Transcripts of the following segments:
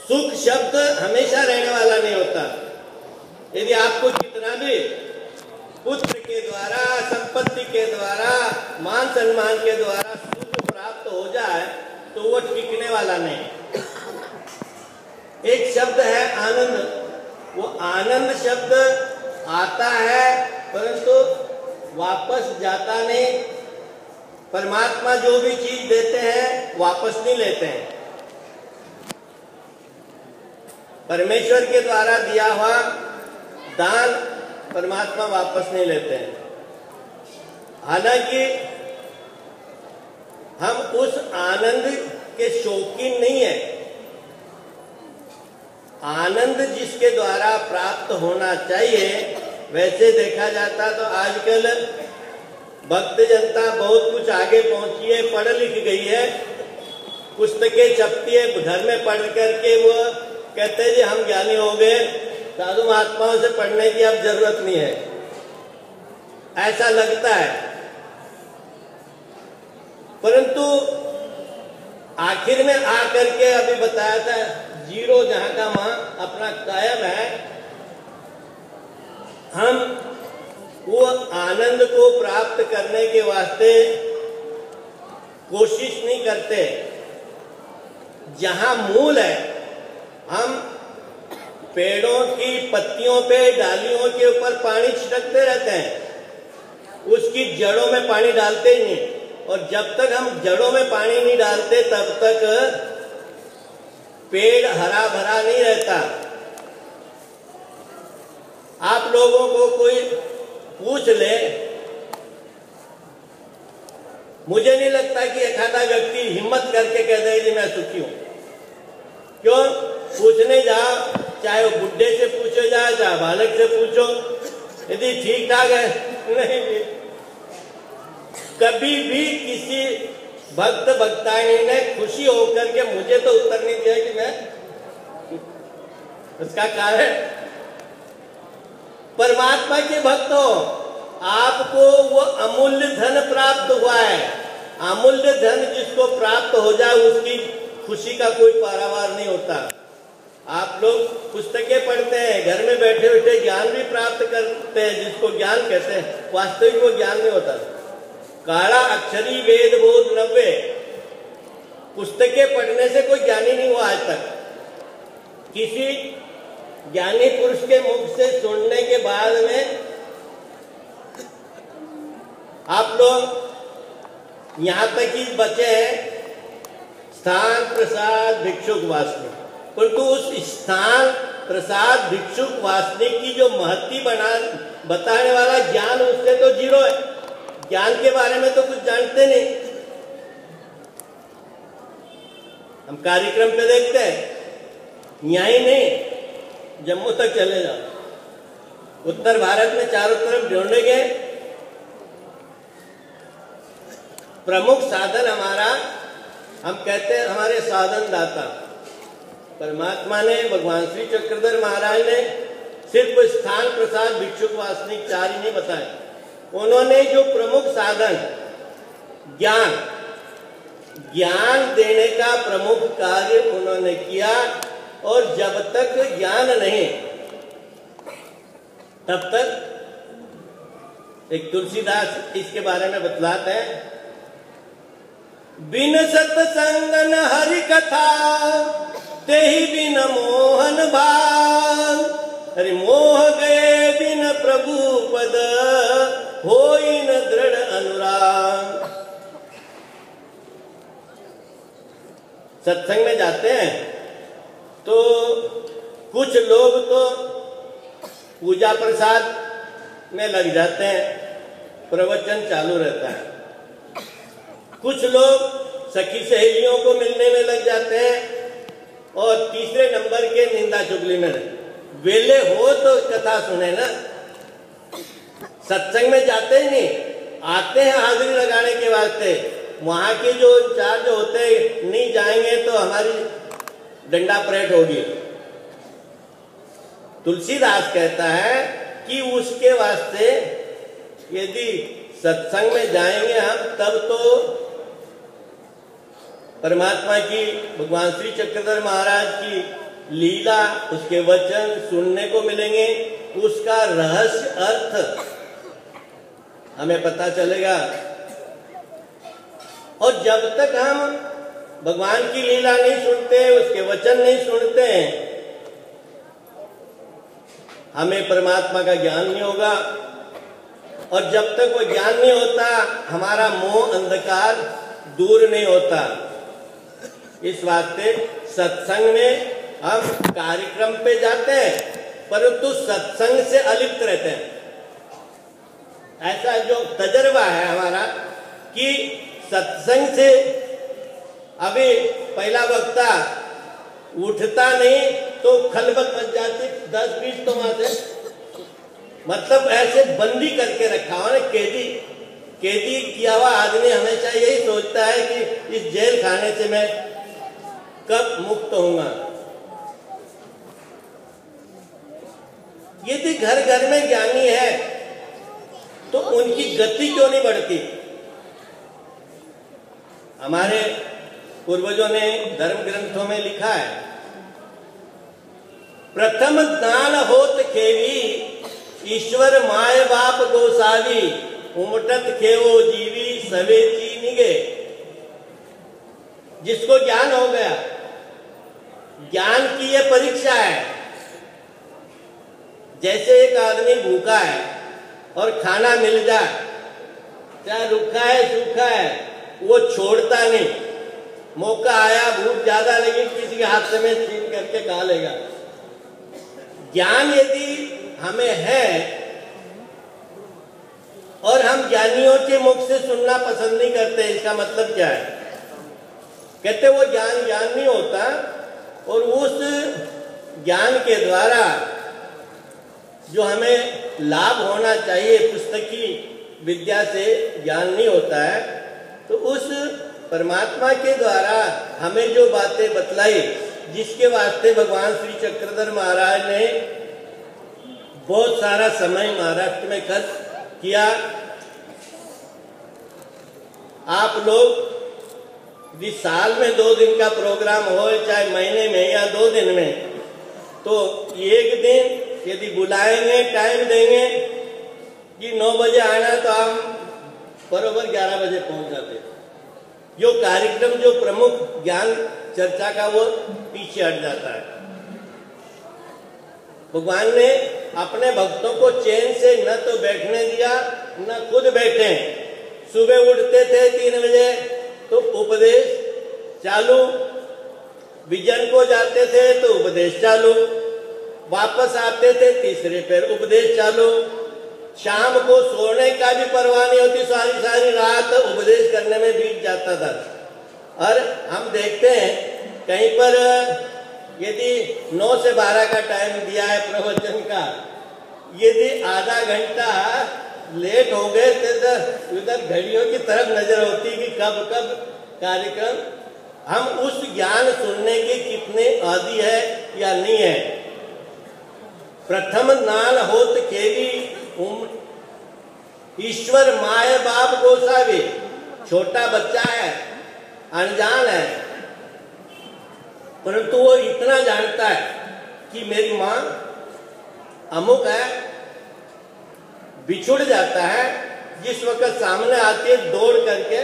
सुख शब्द हमेशा रहने वाला नहीं होता। यदि आपको कितना भी पुत्र के द्वारा, संपत्ति के द्वारा, मान सम्मान के द्वारा सुख प्राप्त हो जाए तो वो टिकने वाला नहीं। एक शब्द है आनंद। वो आनंद शब्द आता है परंतु वापस जाता नहीं। परमात्मा जो भी चीज देते हैं वापस नहीं लेते हैं। परमेश्वर के द्वारा दिया हुआ दान परमात्मा वापस नहीं लेते हैं। हालांकि हम उस आनंद के शौकीन नहीं है। आनंद जिसके द्वारा प्राप्त होना चाहिए, वैसे देखा जाता तो आजकल भक्त जनता बहुत कुछ आगे पहुंची है, पढ़ लिख गई है, पुस्तकें छपती है, घर में पढ़ करके वो कहते हैं जी हम ज्ञानी हो गए, साधु महात्माओं से पढ़ने की अब जरूरत नहीं है, ऐसा लगता है। परंतु आखिर में आकर के अभी बताया था, जीरो जहां का वहां अपना कायम है। हम वो आनंद को प्राप्त करने के वास्ते कोशिश नहीं करते। जहां मूल है, हम पेड़ों की पत्तियों पे, डालियों के ऊपर पानी छिड़कते रहते हैं, उसकी जड़ों में पानी डालते ही नहीं। और जब तक हम जड़ों में पानी नहीं डालते तब तक पेड़ हरा भरा नहीं रहता। आप लोगों को कोई पूछ ले, मुझे नहीं लगता कि एक आधा व्यक्ति हिम्मत करके कह दे कि मैं सुखी हूं। क्यों? पूछने जाओ, चाहे वो बुड्ढे से पूछो जाए, चाहे बालक से पूछो, यदि ठीक ठाक है नहीं। कभी भी किसी भक्त भक्तानी ने खुशी होकर के मुझे तो उत्तर नहीं दिया कि मैं, उसका कारण परमात्मा के भक्त हो, आपको वो अमूल्य धन प्राप्त हुआ है। अमूल्य धन जिसको प्राप्त हो जाए उसकी खुशी का कोई पारावार नहीं होता। आप लोग पुस्तकें पढ़ते हैं, घर में बैठे बैठे ज्ञान भी प्राप्त करते हैं, जिसको ज्ञान कहते हैं, वास्तविक वो ज्ञान नहीं होता। काला अक्षरी वेद बोध नव्वे, पुस्तकें पढ़ने से कोई ज्ञानी नहीं हुआ आज तक। किसी ज्ञानी पुरुष के मुख से सुनने के बाद में आप लोग यहां तक ही बचे हैं स्थान प्रसाद भिक्षुक वासनिक। परंतु उस स्थान प्रसाद भिक्षुक वासनिक की जो महत्ती बताने वाला ज्ञान, उससे तो जीरो है। ज्ञान के बारे में तो कुछ जानते नहीं। हम कार्यक्रम पे देखते हैं, यहीं नहीं जम्मू तक चले जाओ, उत्तर भारत में चारों तरफ ढूंढे गए। प्रमुख साधन हमारा, हम कहते हैं हमारे साधन दाता परमात्मा ने, भगवान श्री चक्रधर महाराज ने सिर्फ स्थान प्रसाद भिक्षुक वासनिक चार ही नहीं बताए। उन्होंने जो प्रमुख साधन ज्ञान, ज्ञान देने का प्रमुख कार्य उन्होंने किया। और जब तक ज्ञान नहीं तब तक, एक तुलसीदास इसके बारे में बतलाते हैं, बिन सत्संग न हरि कथा तेहि बिन मोहन भाव। अरे मोह गए बिन प्रभु पद होई न दृढ़ अनुराग। सत्संग में जाते हैं तो कुछ लोग तो पूजा प्रसाद में लग जाते हैं, प्रवचन चालू रहता है। कुछ लोग सखी सहेलियों को मिलने में लग जाते हैं और तीसरे नंबर के निंदा चुगली में। वेले हो तो कथा सुने ना, सत्संग में जाते ही नहीं, आते हैं हाजिरी लगाने के वास्ते। वहां के जो इंचार्ज होते हैं, नहीं जाएंगे तो हमारी डंडा परेड होगी। तुलसीदास कहता है कि उसके वास्ते यदि सत्संग में जाएंगे हम, तब तो परमात्मा की, भगवान श्री चक्रधर महाराज की लीला, उसके वचन सुनने को मिलेंगे, उसका रहस्य अर्थ हमें पता चलेगा। और जब तक हम भगवान की लीला नहीं सुनते, उसके वचन नहीं सुनते, हमें परमात्मा का ज्ञान नहीं होगा। और जब तक वो ज्ञान नहीं होता, हमारा मोह अंधकार दूर नहीं होता। इस वास्ते सत्संग में हम कार्यक्रम पे जाते हैं, परंतु सत्संग से अलिप्त रहते हैं। ऐसा जो तजर्बा है हमारा कि सत्संग से अभी पहला वक्ता उठता नहीं तो खलबल मच जाती, 10-20 तो वहां से मतलब ऐसे बंदी करके रखा हुआ ना, कैदी किया हुआ आदमी हमेशा यही सोचता है कि इस जेल खाने से मैं कब मुक्त होऊंगा। यदि घर घर में ज्ञानी है तो उनकी गति क्यों नहीं बढ़ती? हमारे पूर्वजों ने धर्म ग्रंथों में लिखा है, प्रथम ज्ञान होत खेवी, ईश्वर माय बाप गोसावी, उमटत खेवो जीवी सवे चीनिगे। जिसको ज्ञान हो गया, ज्ञान की ये परीक्षा है। जैसे एक आदमी भूखा है और खाना मिल जाए, चाहे रूखा है सूखा है, वो छोड़ता नहीं। मौका आया, भूख ज्यादा लगी, किसी के हाथ से में छीन करके खा लेगा। ज्ञान यदि हमें है और हम ज्ञानियों के मुख से सुनना पसंद नहीं करते, इसका मतलब क्या है? कहते वो ज्ञान नहीं होता, और उस ज्ञान के द्वारा जो हमें लाभ होना चाहिए, पुस्तकी विद्या से ज्ञान नहीं होता है। तो उस परमात्मा के द्वारा हमें जो बातें बतलाई, जिसके वास्ते भगवान श्री चक्रधर महाराज ने बहुत सारा समय महाराष्ट्र में खर्च किया। आप लोग यदि साल में 2 दिन का प्रोग्राम हो, चाहे महीने में या 2 दिन में, तो एक दिन यदि बुलाएंगे, टाइम देंगे कि 9 बजे आना, तो हम बरोबर 11 बजे पहुंच जाते। जो कार्यक्रम जो प्रमुख ज्ञान चर्चा का, वो पीछे हट जाता है। भगवान ने अपने भक्तों को चैन से न तो बैठने दिया, न खुद बैठे। सुबह उठते थे 3 बजे तो उपदेश चालू, विजन को जाते थे तो उपदेश चालू, वापस आते थे तीसरे पैर उपदेश चालू। शाम को सोने का भी परवाह नहीं होती, सारी रात उपदेश करने में बीत जाता था। और हम देखते हैं कहीं पर यदि 9 से 12 का टाइम दिया है प्रवचन का, यदि आधा घंटा लेट हो गए तो उधर घड़ियों की तरफ नजर होती कि कब कार्यक्रम। हम उस ज्ञान सुनने के कितने आदि है या नहीं है। प्रथम नाल होत केवी, ईश्वर माय बाप गोसावी। छोटा बच्चा है, अनजान है, परंतु वो इतना जानता है कि मेरी माँ अमुक है। बिछुड़ जाता है, जिस वक्त सामने आती है दौड़ करके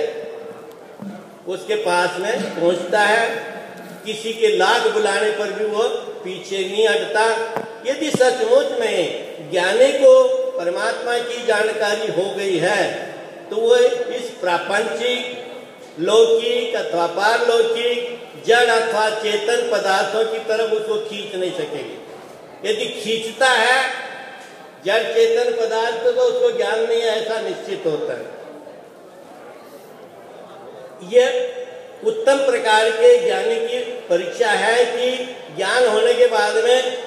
उसके पास में पहुंचता है। किसी के लाख बुलाने पर भी वो पीछे नहीं हटता। यदि सचमुच में ज्ञानी को परमात्मा की जानकारी हो गई है, तो वो इस प्रापंचिक, लौकिक अथवा पारलौकिक, जड़ अथवा चेतन पदार्थों की तरफ उसको खींच नहीं सकेगी। यदि खींचता है जड़ चेतन पदार्थ तो उसको ज्ञान नहीं है, ऐसा निश्चित होता है। यह उत्तम प्रकार के ज्ञानी की परीक्षा है कि ज्ञान होने के बाद में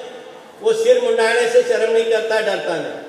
वो सिर मुंडाने से शर्म नहीं करता, डरता नहीं।